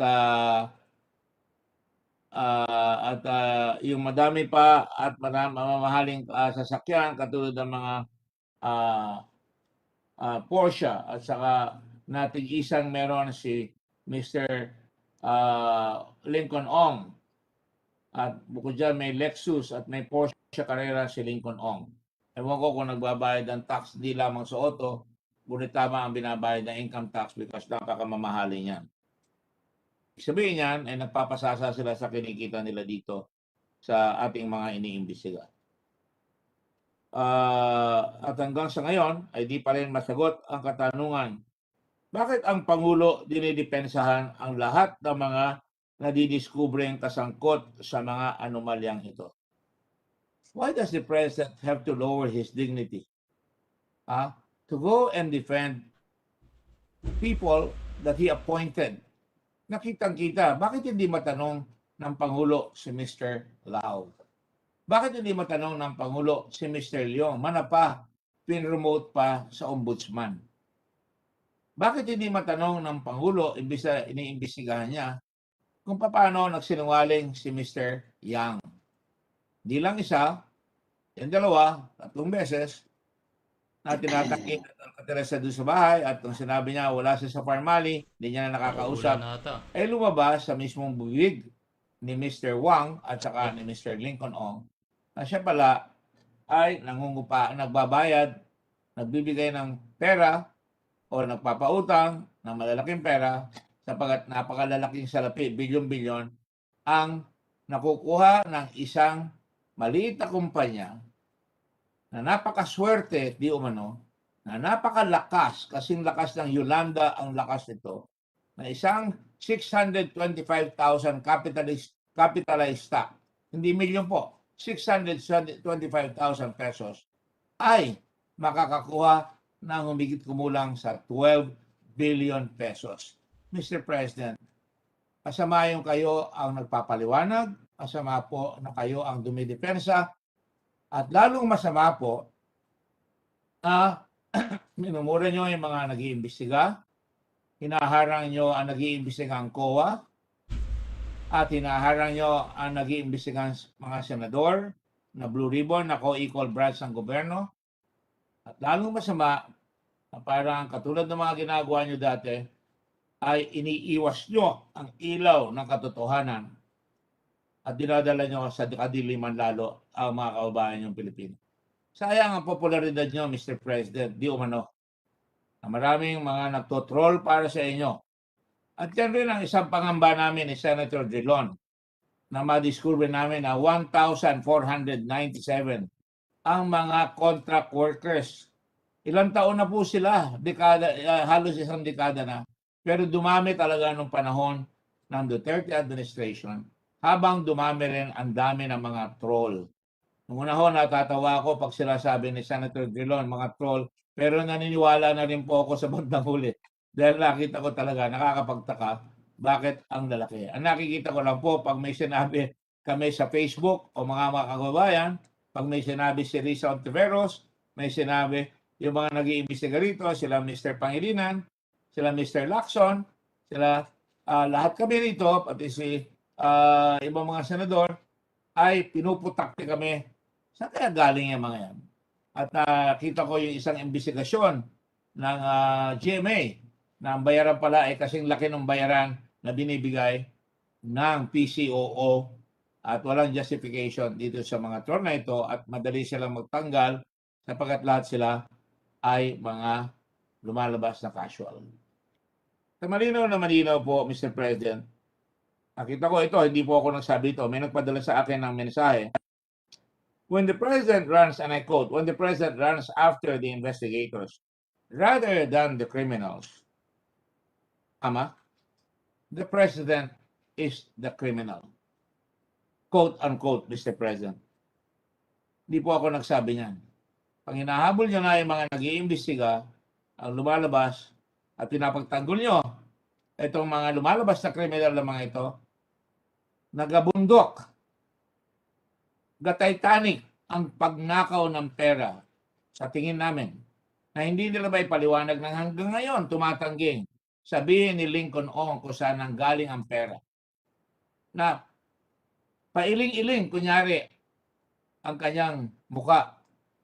yung madami pa at mamahaling sasakyan katulad ng mga Porsche at saka nating isang meron si Mr. Lincoln Ong. At bukod dyan may Lexus at may Porsche Carrera si Lincoln Ong. Ewan ko kung nagbabayad ng tax di lamang sa auto, ngunit tama ang binabayad ng income tax because napakamamahalin yan. Sabihin niyan ay nagpapasasa sila sa kinikita nila dito sa ating mga iniimbestiga. At hanggang sa ngayon ay di pa rin masagot ang katanungan, bakit ang Pangulo dinidepensahan ang lahat ng mga nadidiskubreng kasangkot sa mga anomalyang ito? Why does the President have to lower his dignity to go and defend people that he appointed? Nakitang-kita, bakit hindi matanong ng Pangulo si Mr. Lau? Bakit hindi matanong ng Pangulo si Mr. Leong? Mana pa, pin-remote pa sa ombudsman. Bakit hindi matanong ng Pangulo, imbis na iniimbestigahan niya, kung paano nagsinungaling si Mr. Yang? Di lang isa, yung 2, 3 beses, na tinatakit at nakatira doon sa bahay at nung sinabi niya wala siya sa Parmali, hindi niya na nakakausap, ay lumabas sa mismong bubig ni Mr. Wang at saka ni Mr. Lincoln Ong na siya pala ay nagbabayad, nagbibigay ng pera o nagpapautang ng malalaking pera sapagat napakalalaking salapi, bilyon-bilyon, ang nakukuha ng isang maliit na kumpanya na napakaswerte, di umano, na napakalakas, kasing lakas ng Yolanda ang lakas nito, na isang 625,000 capitalized stock, hindi milyon po, 625,000 pesos, ay makakakuha ng humigit kumulang sa 12 billion pesos. Mr. President, masama yung kayo ang nagpapaliwanag, masama po na kayo ang dumidepensa, at lalong masama po na minumura nyo yung mga nag-iimbestiga, hinaharang nyo ang nag-iimbestiga ang COA, at hinaharang nyo ang nag-iimbestiga mga senador na Blue Ribbon na co-equal branch ng gobyerno. At lalong masama na parang katulad ng mga ginagawa nyo dati, ay iniiwas nyo ang ilaw ng katotohanan at dinadala nyo sa kadiliman lalo ang mga kababayan nyong Pilipino. Sayang ang popularidad nyo, Mr. President, di umano, na maraming mga nagtotroll para sa inyo. At yan rin ang isang pangamba namin ni Senator Drilon na madiscover namin na 1,497 ang mga contract workers. Ilang taon na po sila, halos isang dekada na. Pero dumami talaga nung panahon ng Duterte administration habang dumami rin ang dami ng mga troll. Nung una ho, natatawa ako pag sila sabi ni Senator Drilon, mga troll, pero naniniwala na rin po ako sa bandang huli. Dahil nakita ko talaga, nakakapagtaka, bakit ang lalaki. Ang nakikita ko lang po, pag may sinabi kami sa Facebook o mga kababayan, pag may sinabi si Risa Ontiveros, may sinabi yung mga nag-iimbestiga rito, sila Mr. Pangilinan, sila Mr. Lacson, sila lahat kami rito, pati si ibang mga senador, ay pinuputakti kami. Saan kaya galing yung mga yan? At nakita ko yung isang investigasyon ng GMA na ang bayaran pala ay kasing laki ng bayaran na binibigay ng PCOO at walang justification dito sa mga troll na ito at madali silang magtanggal sapagkat lahat sila ay mga lumalabas na casual. Malinaw na malinaw po, Mr. President. Nakita ko ito, hindi po ako nagsabi ito. May nagpadala sa akin ng mensahe. When the President runs, and I quote, when the President runs after the investigators rather than the criminals, the President is the criminal. Quote unquote, Mr. President. Hindi po ako nagsabi niyan. Pag hinahabol nyo na yung mga nag-iimbestiga, ang lumalabas, at pinapagtanggol nyo, itong mga lumalabas na kriminal na mga ito, nagabundok, ga-Titanic ang pagnakaw ng pera sa tingin namin, na hindi nila ba ipaliwanag ng hanggang ngayon tumatangging sabihin ni Lincoln Ong kung saan ang galing ang pera. Na pailing-iling, kunyari, ang kanyang muka,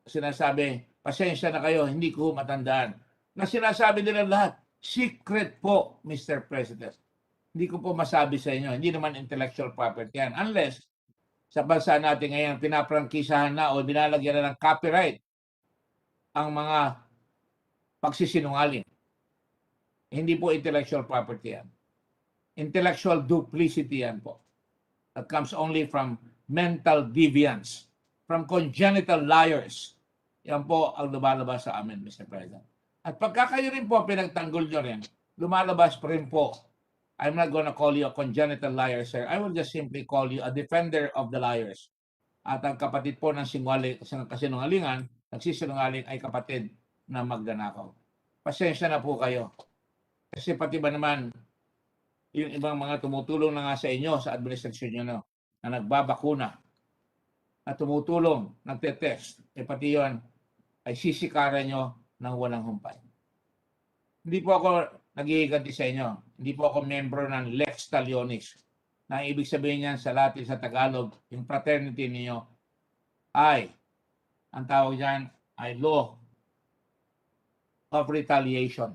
sinasabi, pasensya na kayo, hindi ko matandaan. Na sinasabi nila lahat, secret po, Mr. President. Hindi ko po masabi sa inyo, hindi naman intellectual property yan. Unless, sa bansa natin ngayon, pinaprangkisahan na o binalagyan na ng copyright ang mga pagsisinungaling. Hindi po intellectual property yan. Intellectual duplicity yan po. That comes only from mental deviance, from congenital liars. Yan po ang lumalabas sa amin, Mr. President. At pagka kayo rin po pinagtanggol nyo rin, lumalabas pa rin po. I'm not gonna call you a congenital liar, sir. I will just simply call you a defender of the liars. At ang kapatid po ng kasinungalingan, nagsisinungaling ay kapatid na magdanakaw. Pasensya na po kayo. Kasi pati ba naman, yung ibang mga tumutulong na nga sa inyo, sa administrasyon nyo, no, na nagbabakuna, na tumutulong, nagtetest, pati yun ay sisikaran nyo ng walang humpay. Hindi po ako naghihiganti sa inyo. Hindi po ako membro ng Lex Talionis. Na ibig sabihin niyan sa Latin, sa Tagalog, yung fraternity niyo ay, ang tawag diyan ay law of retaliation.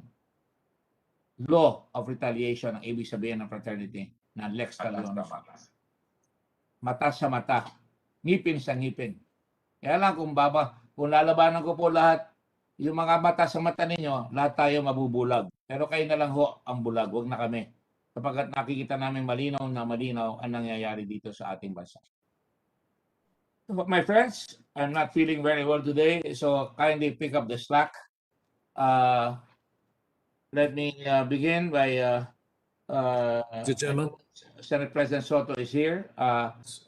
Law of retaliation ang ibig sabihin ng fraternity na Lex Talionis. Mata sa mata, ngipin sa ngipin. Kaya lang kung lalabanan ko po lahat, yung mga mata sa mata ninyo, lahat tayo mabubulag. Pero kayo na lang ho ang bulag, huwag na kami. Kapag nakikita namin malinaw na malinaw ang nangyayari dito sa ating bansa. My friends, I'm not feeling very well today, so kindly pick up the slack. Let me begin by Mr. Chairman. Senate President Soto is here.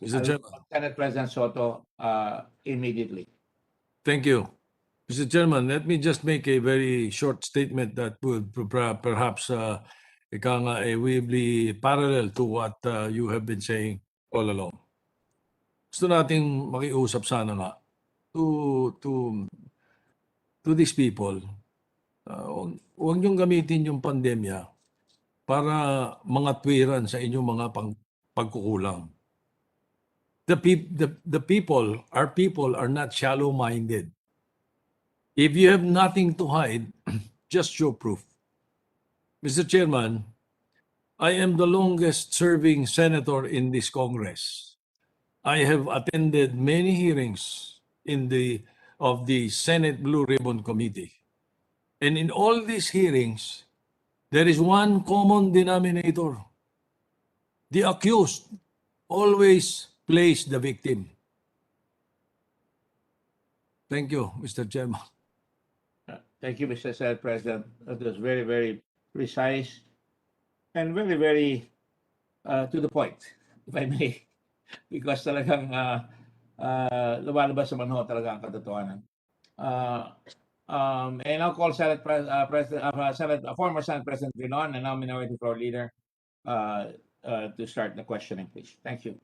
Mr. Chairman. Senate President Soto immediately. Thank you. Mr. Chairman, let me just make a very short statement that would perhaps will be parallel to what you have been saying all along. Gusto nating makiusap sana nga to these people. Huwag niyong gamitin yung pandemya para mga tuwiran sa inyong mga pagkukulang. The people, our people are not shallow-minded. If you have nothing to hide, just show proof. Mr. Chairman, I am the longest serving senator in this Congress. I have attended many hearings of the Senate Blue Ribbon Committee. And in all these hearings, there is one common denominator. The accused always plays the victim. Thank you, Mr. Chairman. Thank you, Mr. Senate President. That was very, very precise and very, very to the point, if I may. Because talagang lumalabas naman ho talaga ang katotohanan. And I'll call former Senate President Rinon and now Minority Floor Leader to start the questioning, please. Thank you.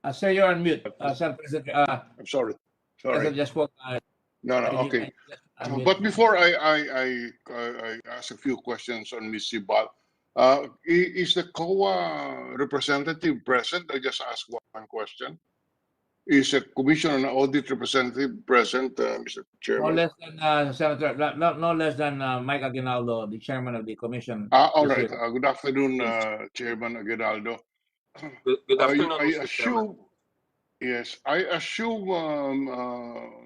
Sir, you're on mute. Senate President. I'm sorry. President just spoke. No, okay. But before I ask a few questions on Ms. Sibal, is the COA representative present? I just asked one question. Is a Commission on Audit representative present, Mr. Chairman? No less than Senator, no less than Mike Aguinaldo, the chairman of the commission. All right. Good afternoon, Chairman Aguinaldo. Good afternoon, I Mr. Chairman. Yes, I assume,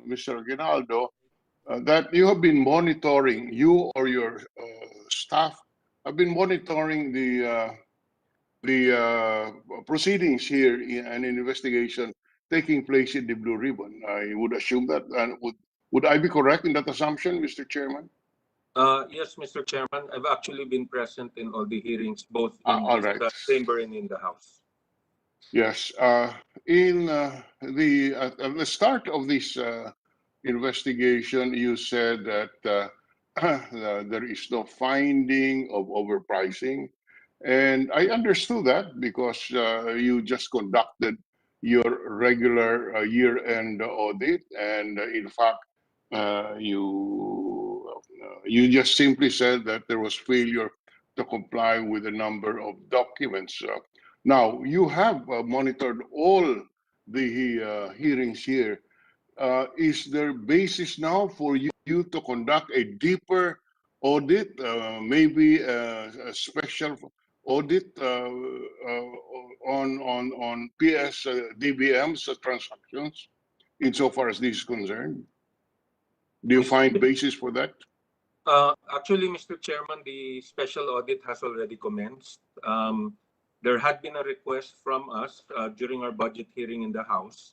Mr. Aguinaldo, that you have been monitoring, you or your staff have been monitoring the proceedings here in an investigation taking place in the Blue Ribbon. I would assume that. And would I be correct in that assumption, Mr. Chairman? Yes, Mr. Chairman. I've actually been present in all the hearings, both in All this right. chamber and in the House. Yes. In at the start of this investigation, you said that there is no finding of overpricing. And I understood that because you just conducted your regular year-end audit, and in fact, you just simply said that there was failure to comply with a number of documents. Now you have monitored all the hearings here. Is there basis now for you to conduct a deeper audit, maybe a special audit on PS-DBM's transactions, insofar as this is concerned? Do you find basis for that? Actually, Mr. Chairman, the special audit has already commenced. There had been a request from us during our budget hearing in the House.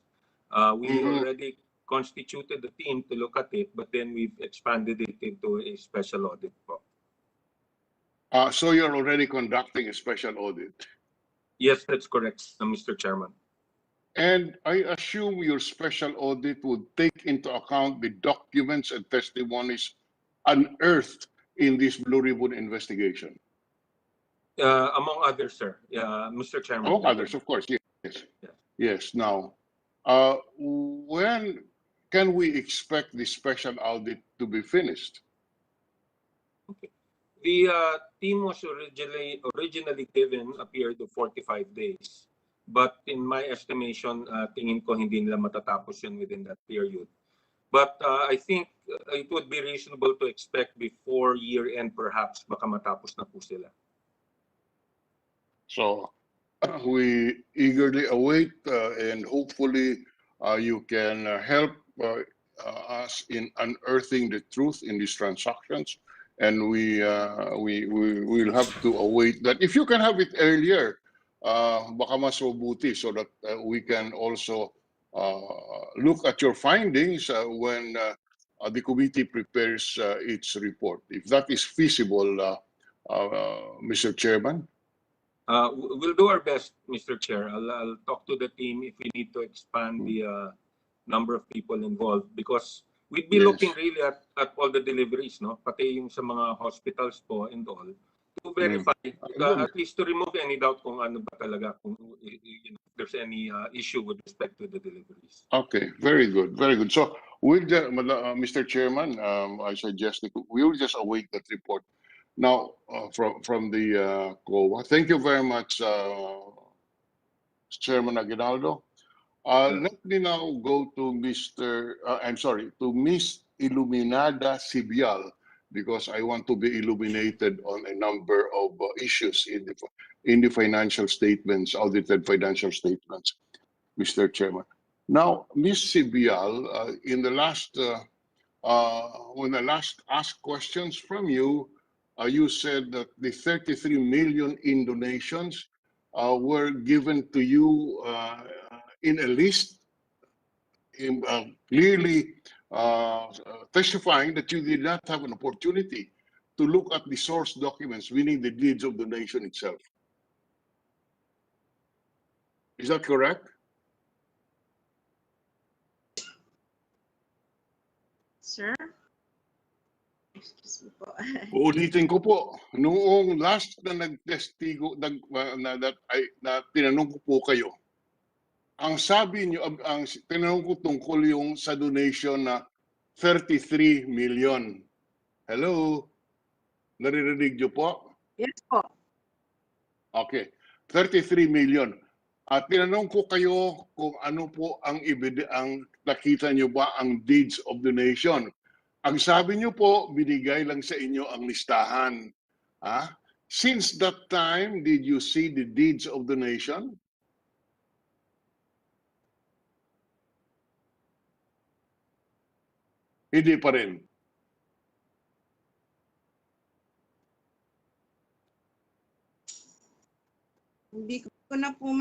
We already constituted the team to look at it, but then we've expanded it into a special audit. So you're already conducting a special audit? Yes, that's correct, Mr. Chairman. And I assume your special audit would take into account the documents and testimonies unearthed in this Blue Ribbon investigation. Among others, sir. Mr. Chairman. Among others, of course, yes. Yes. Now, when can we expect the special audit to be finished? Okay. The team was originally given a period of 45 days. But in my estimation, tingin ko hindi nila matatapos yun within that period. But I think it would be reasonable to expect before year-end perhaps baka matapos na po sila. So we eagerly await and hopefully you can help us in unearthing the truth in these transactions. And we will have to await that. If you can have it earlier, baka mas mabuti, so that we can also look at your findings when the committee prepares its report. If that is feasible, Mr. Chairman. We'll do our best, Mr. Chair. I'll talk to the team if we need to expand the number of people involved, because we'd be looking really at all the deliveries, no? Pati yung sa mga hospitals po and all, to verify, at least to remove any doubt kung ano ba talaga, kung if there's any issue with respect to the deliveries. Okay, very good, very good. So we'll just, Mr. Chairman, I suggest that we will just await that report. Now, from the COA. Thank you very much, Chairman Aguinaldo. Let me now go to to Miss Iluminada Sibial, because I want to be illuminated on a number of issues in the financial statements, audited financial statements, Mr. Chairman. Now, Miss Sibial, in the last when I last asked questions from you, you said that the 33 million in donations were given to you in a list, clearly testifying that you did not have an opportunity to look at the source documents, meaning the deeds of donation itself. Is that correct? Sir? Excuse me po. Uulitin ko po, noong last na nagtestigo, na tinanong ko po kayo, ang sabi niyo, ang tinanong ko tungkol yung sa donation na 33 million. Hello? Naririnig niyo po? Yes po. Okay. 33 million. At tinanong ko kayo kung ano po ang nakita niyo ba ang deeds of donation. Ang sabi niyo po, binigay lang sa inyo ang listahan. Since that time, did you see the deeds of donation? Hindi pa rin. Hindi ko na po